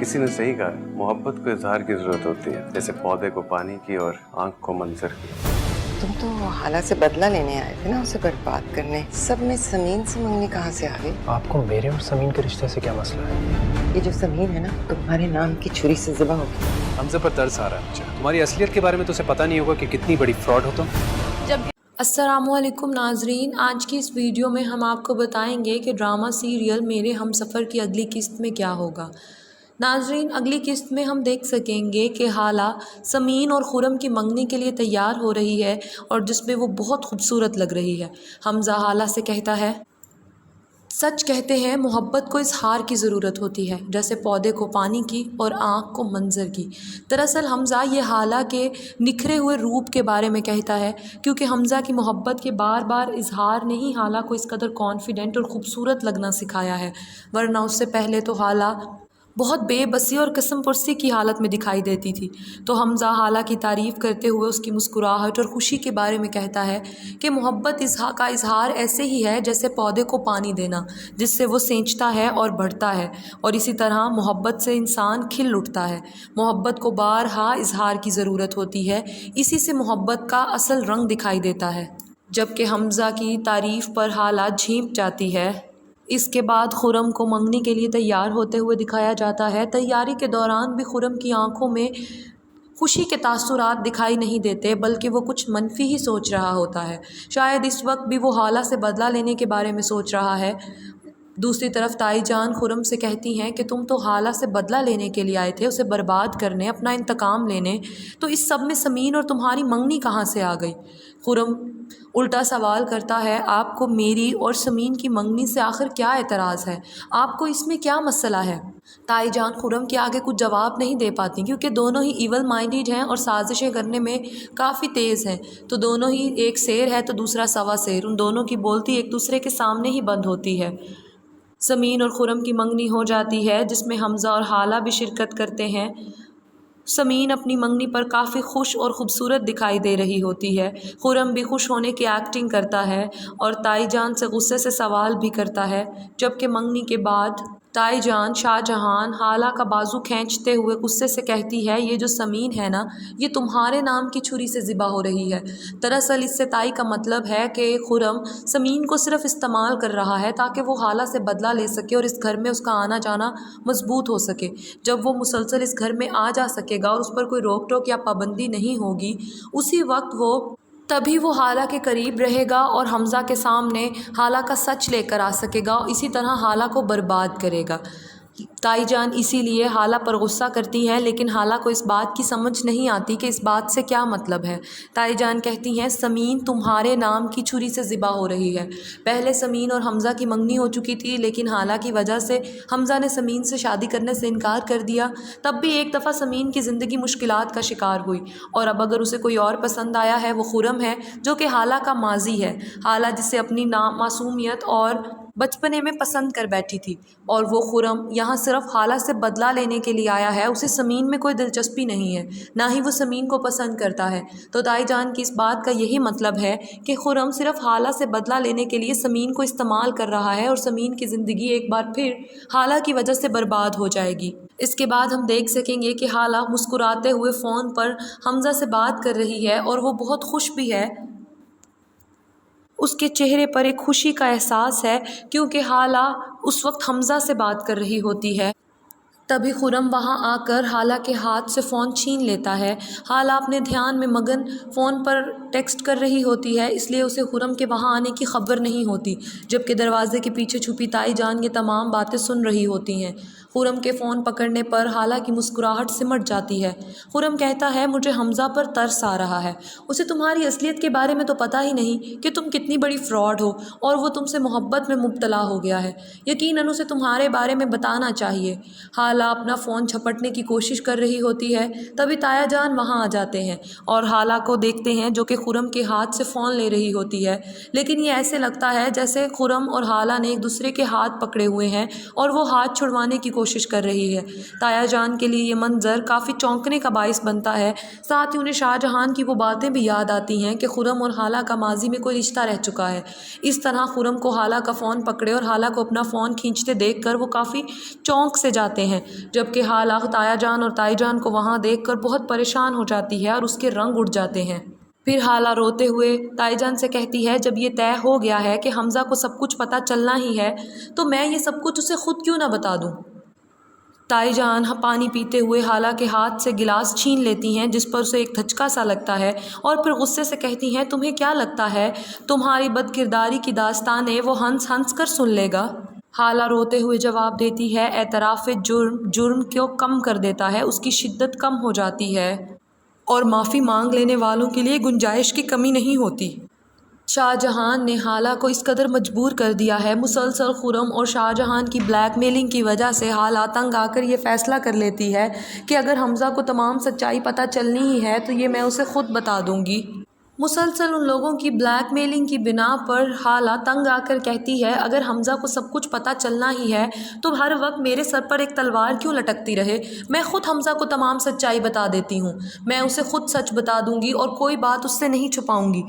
किसी ने सही कहा, मोहब्बत को इजहार की जरूरत होती है, जैसे पौधे को पानी की और आंख को मंजर की। तुम तो हाला से बदला लेने आए थे ना, उसे बर्बाद करने। सब में समीन से मंगनी कहाँ से आ गई? आपको मेरे और समीन के रिश्ते से क्या मसला है? ये जो समीन है ना, तुम्हारे नाम की छुरी से ज़िबा होगी। हमसे पर तरस आ रहा है मुझे। तुम्हारी असलियत के बारे में तो उसे पता नहीं होगा कि कितनी बड़ी फ्रॉड हो तुम। अस्सलामुअलैकुम नाजरीन, आज की इस वीडियो में हम आपको बताएंगे कि ड्रामा सीरियल मेरे हमसफ़र की अगली किस्त में क्या होगा। नाजरीन, अगली किस्त में हम देख सकेंगे कि हाला समीन और खुरम की मंगनी के लिए तैयार हो रही है और जिसमें वो बहुत खूबसूरत लग रही है। हमज़ा हाला से कहता है, सच कहते हैं मोहब्बत को इजहार की ज़रूरत होती है, जैसे पौधे को पानी की और आँख को मंजर की। दरअसल हमज़ा ये हाला के निखरे हुए रूप के बारे में कहता है, क्योंकि हमज़ा की मोहब्बत के बार बार इजहार ने ही हाला को इस कदर कॉन्फिडेंट और ख़ूबसूरत लगना सिखाया है, वरना उससे पहले तो हाला बहुत बेबसी और कसम पुरसी की हालत में दिखाई देती थी। तो हमज़ा हाला की तारीफ़ करते हुए उसकी मुस्कुराहट और ख़ुशी के बारे में कहता है कि मोहब्बत का इजहार ऐसे ही है जैसे पौधे को पानी देना, जिससे वो सींचता है और बढ़ता है, और इसी तरह मोहब्बत से इंसान खिल उठता है। मोहब्बत को बारहा इजहार की ज़रूरत होती है, इसी से मोहब्बत का असल रंग दिखाई देता है। जबकि हमज़ा की तारीफ़ पर हाला झींप जाती है। इसके बाद खुरम को मंगनी के लिए तैयार होते हुए दिखाया जाता है। तैयारी के दौरान भी खुरम की आंखों में खुशी के तासुरात दिखाई नहीं देते, बल्कि वो कुछ मनफी ही सोच रहा होता है। शायद इस वक्त भी वो हाला से बदला लेने के बारे में सोच रहा है। दूसरी तरफ ताई जान खुरम से कहती हैं कि तुम तो हाला से बदला लेने के लिए आए थे, उसे बर्बाद करने, अपना इंतकाम लेने, तो इस सब में समीन और तुम्हारी मंगनी कहाँ से आ गई? खुरम उल्टा सवाल करता है, आपको मेरी और समीन की मंगनी से आखिर क्या एतराज़ है? आपको इसमें क्या मसला है? ताई जान खुरम के आगे कुछ जवाब नहीं दे पाती, क्योंकि दोनों ही इवल माइंडेड हैं और साजिशें करने में काफ़ी तेज़ हैं। तो दोनों ही, एक शेर है तो दूसरा सवा शेर, उन दोनों की बोलती एक दूसरे के सामने ही बंद होती है। समीन और खुरम की मंगनी हो जाती है, जिसमें हमज़ा और हाला भी शिरकत करते हैं। समीन अपनी मंगनी पर काफ़ी खुश और ख़ूबसूरत दिखाई दे रही होती है। खुरम भी खुश होने की एक्टिंग करता है और ताई जान से गुस्से से सवाल भी करता है। जबकि मंगनी के बाद ताई जान शाहजहान हाला का बाजू खींचते हुए गुस्से से कहती है, ये जो समीन है ना, ये तुम्हारे नाम की छुरी से ज़िबा हो रही है। दरअसल इससे ताई का मतलब है कि खुरम समीन को सिर्फ इस्तेमाल कर रहा है ताकि वो हाला से बदला ले सके और इस घर में उसका आना जाना मजबूत हो सके। जब वो मुसलसल इस घर में आ जा सकेगा और उस पर कोई रोक टोक या पाबंदी नहीं होगी, उसी वक्त तभी वो हाला के करीब रहेगा और हमज़ा के सामने हाला का सच लेकर आ सकेगा, इसी तरह हाला को बर्बाद करेगा। ताई जान इसीलिए हाला पर गुस्सा करती है, लेकिन हाला को इस बात की समझ नहीं आती कि इस बात से क्या मतलब है। ताई जान कहती हैं, समीन तुम्हारे नाम की छुरी से ज़िबा हो रही है। पहले समीन और हमज़ा की मंगनी हो चुकी थी, लेकिन हाला की वजह से हमज़ा ने समीन से शादी करने से इनकार कर दिया। तब भी एक दफ़ा समीन की ज़िंदगी मुश्किलात का शिकार हुई, और अब अगर उसे कोई और पसंद आया है वो खुरम है, जो कि हाला का माजी है। हाला जिसे अपनी मासूमियत और बचपने में पसंद कर बैठी थी, और वो खुरम यहाँ सिर्फ हाला से बदला लेने के लिए आया है। उसे समीन में कोई दिलचस्पी नहीं है, ना ही वो समीन को पसंद करता है। तो ताई जान की इस बात का यही मतलब है कि खुरम सिर्फ हाला से बदला लेने के लिए समीन को इस्तेमाल कर रहा है, और समीन की ज़िंदगी एक बार फिर हाला की वजह से बर्बाद हो जाएगी। इसके बाद हम देख सकेंगे कि हाला मुस्कुराते हुए फ़ोन पर हमज़ा से बात कर रही है, और वो बहुत खुश भी है। उसके चेहरे पर एक खुशी का एहसास है, क्योंकि हाला उस वक्त हमज़ा से बात कर रही होती है। तभी खुरम वहाँ आकर हाला के हाथ से फ़ोन छीन लेता है। हाला अपने ध्यान में मगन फ़ोन पर टेक्स्ट कर रही होती है, इसलिए उसे खुरम के वहाँ आने की खबर नहीं होती, जबकि दरवाज़े के पीछे छुपी ताई जान ये तमाम बातें सुन रही होती हैं। खुरम के फ़ोन पकड़ने पर हाला की मुस्कुराहट सिमट जाती है। खुरम कहता है, मुझे हमज़ा पर तरस आ रहा है। उसे तुम्हारी असलियत के बारे में तो पता ही नहीं कि तुम कितनी बड़ी फ्रॉड हो, और वो तुमसे मोहब्बत में मुब्तला हो गया है। यकीनन उसे तुम्हारे बारे में बताना चाहिए। हाला अपना फ़ोन झपटने की कोशिश कर रही होती है, तभी ताया जान वहाँ आ जाते हैं और हाला को देखते हैं, जो कि खुरम के हाथ से फ़ोन ले रही होती है। लेकिन ये ऐसे लगता है जैसे खुरम और हाला ने एक दूसरे के हाथ पकड़े हुए हैं और वो हाथ छुड़वाने की कोशिश कर रही है। ताया जान के लिए ये मंजर काफ़ी चौंकने का बाइस बनता है। साथ ही उन्हें शाहजहान की वो बातें भी याद आती हैं कि खुरम और हाला का माजी में कोई रिश्ता रह चुका है। इस तरह खुरम को हाला का फ़ोन पकड़े और हाला को अपना फ़ोन खींचते देख कर वो काफ़ी चौंक से जाते हैं, جبکہ حالہ تایا جان اور تائی جان کو وہاں دیکھ کر بہت پریشان ہو جاتی ہے اور اس کے رنگ اڑ جاتے ہیں۔ پھر حالہ روتے ہوئے تائی جان سے کہتی ہے جب یہ طے ہو گیا ہے کہ حمزہ کو سب کچھ پتہ چلنا ہی ہے تو میں یہ سب کچھ اسے خود کیوں نہ بتا دوں۔ تائی جان پانی پیتے ہوئے حالہ کے ہاتھ سے گلاس چھین لیتی ہیں جس پر اسے ایک دھچکا سا لگتا ہے اور پھر غصے سے کہتی ہیں تمہیں کیا لگتا ہے تمہاری بد کرداری کی داستانیں وہ ہنس ہنس کر سن لے گا؟ حالہ روتے ہوئے جواب دیتی ہے اعتراف جرم کو کم کر دیتا ہے، اس کی شدت کم ہو جاتی ہے اور معافی مانگ لینے والوں کے لیے گنجائش کی کمی نہیں ہوتی۔ شاہ جہان نے حالہ کو اس قدر مجبور کر دیا ہے، مسلسل خرم اور شاہ جہان کی بلیک میلنگ کی وجہ سے حالہ تنگ آ کر یہ فیصلہ کر لیتی ہے کہ اگر حمزہ کو تمام سچائی پتہ چلنی ہی ہے تو یہ میں اسے خود بتا دوں گی۔ مسلسل ان لوگوں کی بلیک میلنگ کی بنا پر حالہ تنگ آ کر کہتی ہے اگر حمزہ کو سب کچھ پتہ چلنا ہی ہے تو ہر وقت میرے سر پر ایک تلوار کیوں لٹکتی رہے، میں خود حمزہ کو تمام سچائی بتا دیتی ہوں، میں اسے خود سچ بتا دوں گی اور کوئی بات اس سے نہیں چھپاؤں گی۔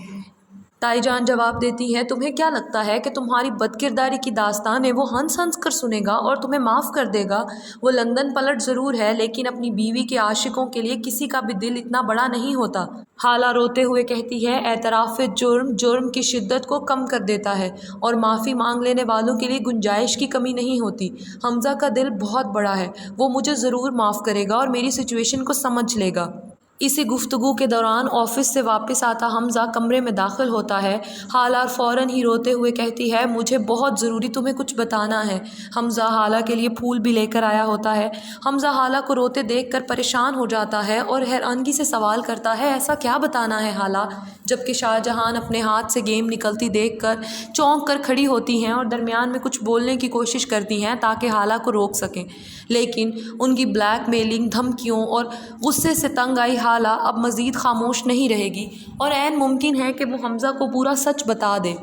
تائی جان جواب دیتی ہے تمہیں کیا لگتا ہے کہ تمہاری بد کرداری کی داستانیں وہ ہنس ہنس کر سنے گا اور تمہیں معاف کر دے گا؟ وہ لندن پلٹ ضرور ہے لیکن اپنی بیوی کے عاشقوں کے لیے کسی کا بھی دل اتنا بڑا نہیں ہوتا۔ حالہ روتے ہوئے کہتی ہے اعتراف جرم کی شدت کو کم کر دیتا ہے اور معافی مانگ لینے والوں کے لیے گنجائش کی کمی نہیں ہوتی۔ حمزہ کا دل بہت بڑا ہے، وہ مجھے ضرور معاف کرے گا اور میری سچویشن کو سمجھ لے گا۔ اسی گفتگو کے دوران آفس سے واپس آتا حمزہ کمرے میں داخل ہوتا ہے۔ حالہ فوراً ہی روتے ہوئے کہتی ہے مجھے بہت ضروری تمہیں کچھ بتانا ہے۔ حمزہ حالہ کے لیے پھول بھی لے کر آیا ہوتا ہے۔ حمزہ حالہ کو روتے دیکھ کر پریشان ہو جاتا ہے اور حیرانگی سے سوال کرتا ہے ایسا کیا بتانا ہے حالہ؟ جبکہ شاہ جہان اپنے ہاتھ سے گیم نکلتی دیکھ کر چونک کر کھڑی ہوتی ہیں اور درمیان میں کچھ بولنے کی کوشش کرتی ہیں تاکہ حالہ کو روک سکیں، لیکن ان کی بلیک میلنگ، دھمکیوں اور غصے سے تنگ آئی حالہ اب مزید خاموش نہیں رہے گی اور عین ممکن ہے کہ وہ حمزہ کو پورا سچ بتا دے۔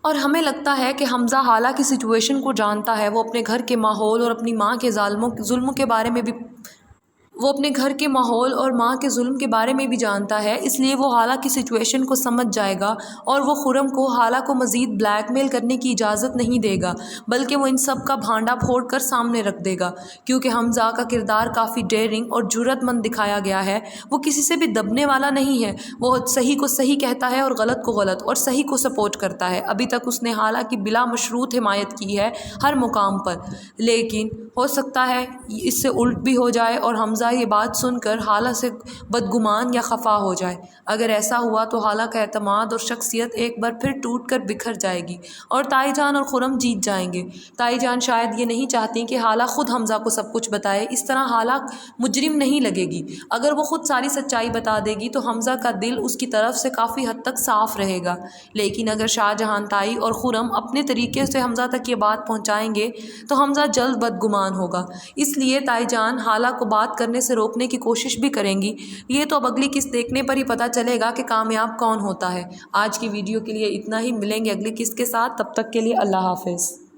اور ہمیں لگتا ہے کہ حمزہ حالہ کی سچویشن کو جانتا ہے، وہ اپنے گھر کے ماحول اور اپنی ماں کے ظلم کے بارے میں بھی جانتا ہے، اس لیے وہ حالہ کی سچویشن کو سمجھ جائے گا اور وہ خرم کو حالہ کو مزید بلیک میل کرنے کی اجازت نہیں دے گا، بلکہ وہ ان سب کا بھانڈا پھوڑ کر سامنے رکھ دے گا۔ کیونکہ حمزہ کا کردار کافی ڈیئرنگ اور جرأت مند دکھایا گیا ہے، وہ کسی سے بھی دبنے والا نہیں ہے، وہ صحیح کو صحیح کہتا ہے اور غلط کو غلط اور صحیح کو سپورٹ کرتا ہے۔ ابھی تک اس نے حالہ کی بلا مشروط حمایت کی ہے ہر مقام پر، لیکن ہو سکتا ہے اس سے الٹ بھی ہو جائے اور حمزہ یہ بات سن کر حالہ سے بدگمان یا خفا ہو جائے۔ اگر ایسا ہوا تو حالہ کا اعتماد اور شخصیت ایک بار پھر ٹوٹ کر بکھر جائے گی اور تائی جان اور خرم جیت جائیں گے۔ تائی جان شاید یہ نہیں چاہتی کہ حالہ خود حمزہ کو سب کچھ بتائے، اس طرح حالہ مجرم نہیں لگے گی۔ اگر وہ خود ساری سچائی بتا دے گی تو حمزہ کا دل اس کی طرف سے کافی حد تک صاف رہے گا، لیکن اگر شاہ جہان تائی اور خرم اپنے طریقے سے حمزہ تک یہ بات پہنچائیں گے تو حمزہ جلد بدگمان ہوگا۔ اس لیے تائی جان حالہ کو بات کرنے سے روکنے کی کوشش بھی کریں گی۔ یہ تو اب اگلی قسط دیکھنے پر ہی پتہ چلے گا کہ کامیاب کون ہوتا ہے۔ آج کی ویڈیو کے لیے اتنا ہی، ملیں گے اگلی قسط کے ساتھ، تب تک کے لیے اللہ حافظ۔